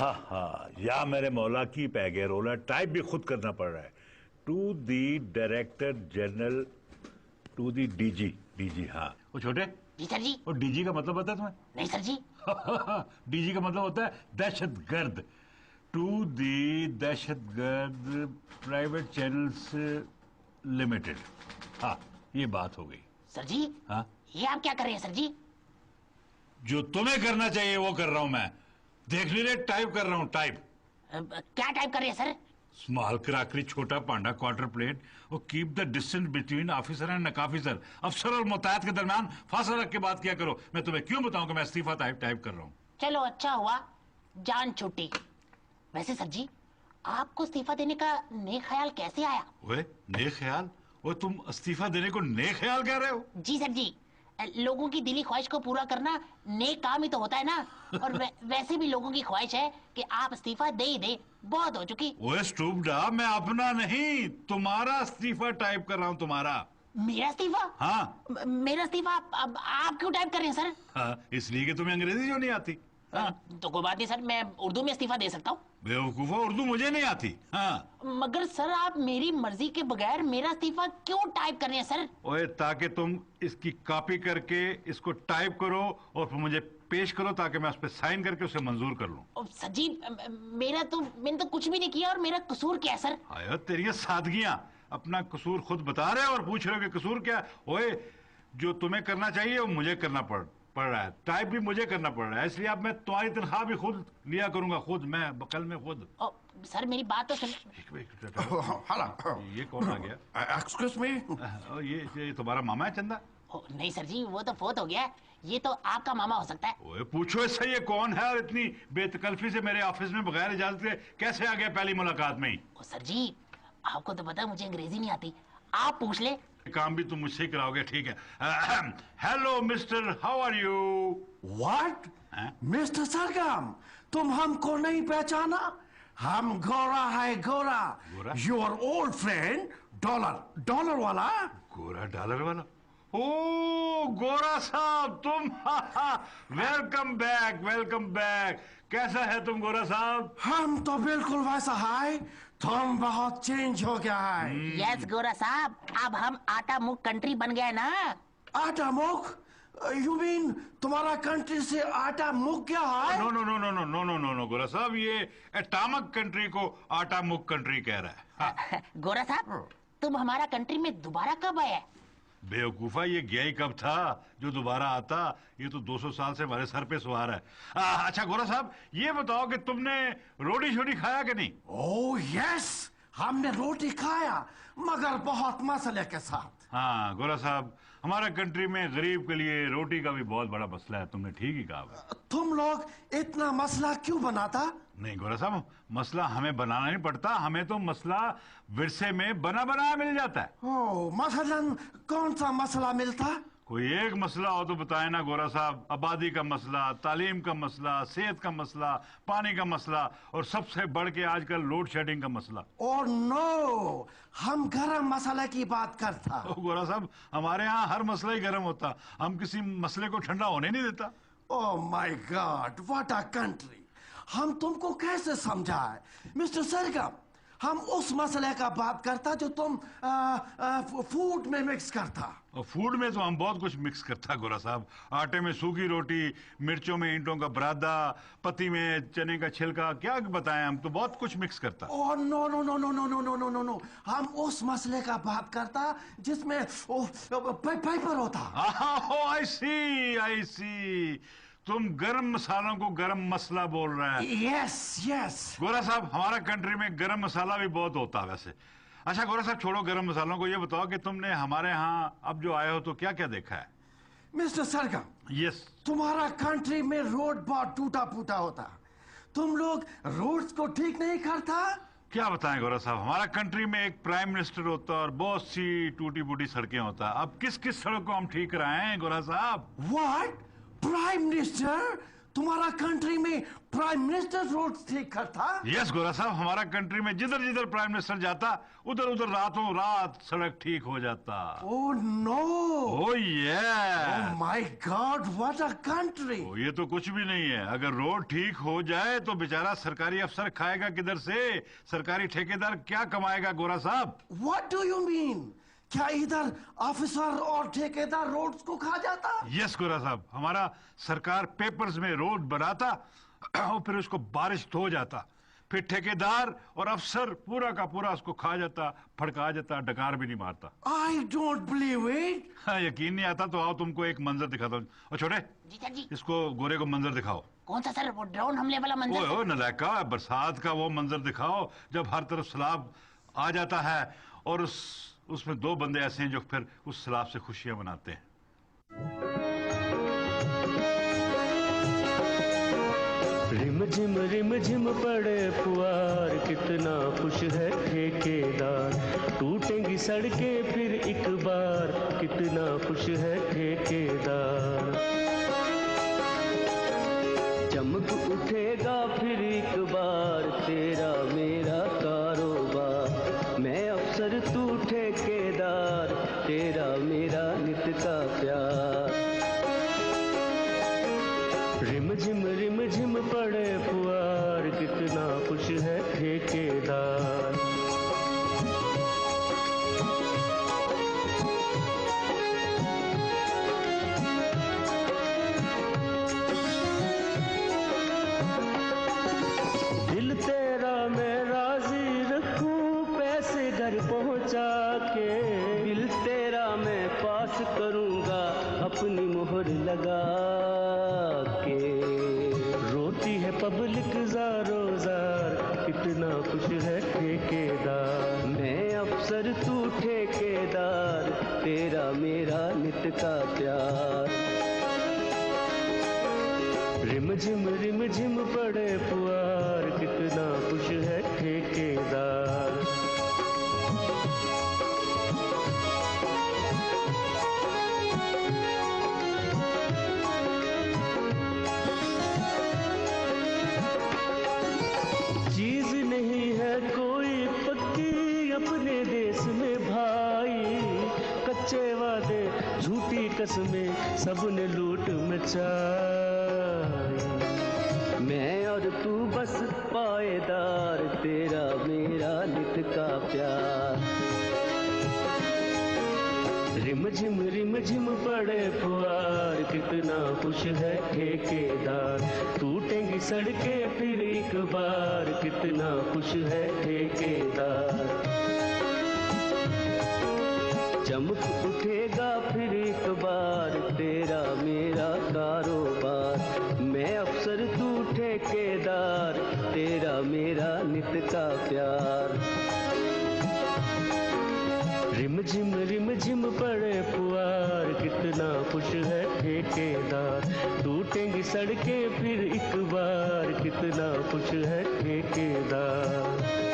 हाँ हाँ, या मेरे मौला की पैगे रोला टाइप भी खुद करना पड़ रहा है। To the director general, to the DG. DG, हाँ। वो छोटे जी सर जी। और डीजी का मतलब पता है तुम्हें? नहीं सर जी। डीजी का मतलब होता है दहशतगर्द। टू दी दहशतगर्द प्राइवेट चैनल्स लिमिटेड। हाँ, ये बात हो गई। सर जी। हाँ, ये आप क्या कर रहे हैं सर जी? जो तुम्हें करना चाहिए वो कर रहा हूं मैं। देख नहीं रहे, टाइप कर रहा हूं, टाइप। क्या टाइप कर रहे हैं सर? स्मॉल क्राकरी, छोटा पांडा, क्वार्टर प्लेट और keep the distance between officer and नकाफिसर। अफसर और मुतहत के दरमियान फासला रख के बात किया करो। मैं तुम्हें क्यों बताऊं कि मैं इस्तीफा टाइप कर रहा हूं? चलो अच्छा हुआ, जान छुट्टी। वैसे सर जी, आपको इस्तीफा देने का नेक ख्याल कैसे आया? ओए, नेक ख्याल? वो तुम इस्तीफा देने को नेक ख्याल कह रहे हो? जी सर जी, लोगों की दिली ख्वाहिश को पूरा करना नेक काम ही तो होता है ना। और वैसे भी लोगों की ख्वाहिश है कि आप इस्तीफा दे ही दे, बहुत हो चुकी। ओए स्टूपिड, मैं अपना नहीं तुम्हारा इस्तीफा टाइप कर रहा हूं, तुम्हारा। मेरा इस्तीफा? हाँ। मेरा इस्तीफा अब आप क्यों टाइप कर रहे हैं सर? हाँ, इसलिए कि तुम्हें अंग्रेजी जो नहीं आती। हाँ। तो कोई बात नहीं सर, मैं उर्दू में इस्तीफा दे सकता हूँ। बेवकूफा, उर्दू मुझे नहीं आती। हाँ। मगर सर, आप मेरी मर्जी के बगैर मेरा इस्तीफा क्यों टाइप कर रहे हैं सर? ओए, ताकि तुम इसकी कॉपी करके इसको टाइप करो और फिर मुझे पेश करो ताकि मैं उस पर साइन करके उसे मंजूर कर लूं। सर जी, मैंने तो कुछ भी नहीं किया, और मेरा कसूर क्या है सर? आया तेरी सादगियां। अपना कसूर खुद बता रहे हो और पूछ रहे हो कि कसूर क्या है। ओए, जो तुम्हें करना चाहिए वो मुझे करना पड़ रहा है, टाइप भी मुझे करना पड़ रहा है, इसलिए अब मैं तुम्हारी तनख्वाह भी खुद लिया करूंगा, खुद मैं कल में खुद। सर मेरी बात तो सुन। हेलो, ये कौन आ गया? Excuse me. ये तुम्हारा मामा है चंदा? नहीं सर जी, वो तो फोत हो गया। ये तो आपका मामा हो सकता है। ओए पूछो इससे ये कौन है और इतनी बेतकल्फी से मेरे ऑफिस में बगैर इजाजत के कैसे आ गया पहली मुलाकात में ही? सर जी, आपको तो पता है मुझे अंग्रेजी नहीं आती, आप पूछ ले। काम भी तुम मुझसे ही कराओगे, ठीक है। Hello mister, how are you? What? Mister Sargam, तुम हमको नहीं पहचाना? हम गोरा है, गोरा। योर ओल्ड फ्रेंड डॉलर वाला। गोरा डॉलर वाला? ओ गोरा साहब, तुम? Welcome back, welcome back. कैसा है तुम गोरा साहब? हम तो बिल्कुल वैसा है, तुम बहुत चेंज हो गया है। यस गोरा साहब, अब हम आटा मुख कंट्री बन गए ना। आटा मुख? यू मीन तुम्हारा कंट्री से आटा मुक गया है? No no no no no no no no no गोरा साहब, ये एटॉमिक कंट्री को आटा मुख कंट्री कह रहा है। हाँ। गोरा साहब, तुम हमारा कंट्री में दोबारा कब आए? बेवकूफा, ये गया ही कब था जो दोबारा आता? ये तो 200 साल से हमारे सर पे सवार है। अच्छा गोरा साहब, ये बताओ कि तुमने रोटी शोटी खाया कि नहीं? ओह यस, हमने रोटी खाया, मगर बहुत मसले के साथ। हाँ गोरा साहब, हमारा कंट्री में गरीब के लिए रोटी का भी बहुत बड़ा मसला है। तुमने ठीक ही कहा। तुम लोग इतना मसला क्यों बनाता? नहीं गोरा साहब, मसला हमें बनाना नहीं पड़ता, हमें तो मसला विरसे में बना बनाया मिल जाता है। ओह, मसलन कौन सा मसला मिलता? कोई एक मसला हो तो बताए ना गोरा साहब। आबादी का मसला, तालीम का मसला, सेहत का मसला, पानी का मसला और सबसे बढ़ के आजकल लोड शेडिंग का मसला। ओह नो, हम गरम मसाला की बात करता। गोरा साहब, हमारे यहाँ हर मसला ही गर्म होता, हम किसी मसले को ठंडा होने नहीं देता। Oh my God, what a country. हम तुमको कैसे समझाए? मिस्टर सरगम, हम उस मसले का बात करता जो तुम फूड में मिक्स करता। और फूड में तो हम बहुत कुछ मिक्स करता गोरा साहब। आटे में सूखी रोटी, मिर्चों में ईंटों का बरादा, पति में चने का छिलका, क्या बताएं, हम तो बहुत कुछ मिक्स करता। Oh no no no no no no no no no no, हम उस मसले का बात करता जिसमें पेपर होता। आई सी, आई सी। तुम गरम मसालों को गरम मसला बोल रहे हैं। यस यस गोरा साहब, हमारा कंट्री में गरम मसाला भी बहुत होता है वैसे। अच्छा गोरा साहब, छोड़ो गरम मसालों को, ये बताओ कि तुमने हमारे यहाँ अब जो आए हो तो क्या क्या देखा है? मिस्टर सरगम, यस। तुम्हारा कंट्री में रोड बहुत टूटा फूटा होता, तुम लोग रोड्स को ठीक नहीं करता। क्या बताएं गोरा साहब, हमारा कंट्री में एक प्राइम मिनिस्टर होता और बहुत सी टूटी फूटी सड़कें होता। अब किस किस सड़क को हम ठीक कराएं गोरा साहब? व्हाट? Prime minister? तुम्हारा कंट्री में प्राइम मिनिस्टर रोड ठीक करता। यस गोरा साहब, हमारा कंट्री में जिधर जिधर प्राइम मिनिस्टर जाता उधर उधर रातों रात सड़क ठीक हो जाता। ओह नो, ओह ये my God, what a country. ये तो कुछ भी नहीं है। अगर रोड ठीक हो जाए तो बेचारा सरकारी अफसर खाएगा किधर से? सरकारी ठेकेदार क्या कमाएगा गोरा साहब? What do you mean? क्या इधर ऑफिसर और ठेकेदार रोड्स को खा जाता? यस गोरा साहब, हमारा सरकार पेपर्स में रोड बनाता और फिर उसको बारिश धो जाता, फिर ठेकेदार और अफसर पूरा का पूरा उसको खा जाता, फड़का जाता, डकार भी नहीं मारता। I don't believe it. हाँ, यकीन नहीं आता तो आओ तुमको एक मंजर दिखाता हूँ। और छोटे जी सर जी। इसको गोरे को मंजर दिखाओ। कौन सा सर? वो ड्रोन हमले वाला मंजर? ओए नलायका, बरसात का वो मंजर दिखाओ जब हर तरफ सैलाब आ जाता है और उसमें दो बंदे ऐसे हैं जो फिर उस सैलाब से खुशियां मनाते हैं। रिम झिम पड़े फुहार, कितना खुश है ठेकेदार। टूटेंगी सड़कें फिर एक बार, कितना खुश है ठेकेदार। चमक उठेगा फिर एक बार, तेरा मेरा कारोबार। मैं अफसर तू ठेकेदार, तेरा मेरा नित का प्यार। रिम झिम पड़े फुहार, कितना खुश है ठेकेदार। दिल तेरा मैं राजी रखूं, पैसे घर पहुंचा के। दिल तेरा मैं पास करूंगा, अपनी मोहर लगा के। रोती है पब्लिक ज़ारो ज़ार, कितना खुश है ठेकेदार। मैं अफसर तू ठेकेदार, तेरा मेरा नित का प्यार। रिम झिम पड़े फुहार, कितना खुश है ठेकेदार। चीज नहीं है कोई पक्की अपने देश में भाई। कच्चे वादे झूठी कसमें सबने लूट मचाई। मैं और तू बस पायेदार, तेरा मेरा नित का प्यार। रिम झिम पड़े फुहार, कितना खुश है ठेकेदार। टूटेंगी सड़कें फिर एक बार, कितना खुश है ठेकेदार। चमक उठेगा फिर एक बार, तेरा मेरा कारोबार। मैं अफसर तू ठेकेदार, तेरा मेरा नित का प्यार। रिम झिम पड़े फुहार, कितना खुश है ठेकेदार। टूटेंगी सड़कें फिर एक बार, कितना खुश है ठेकेदार।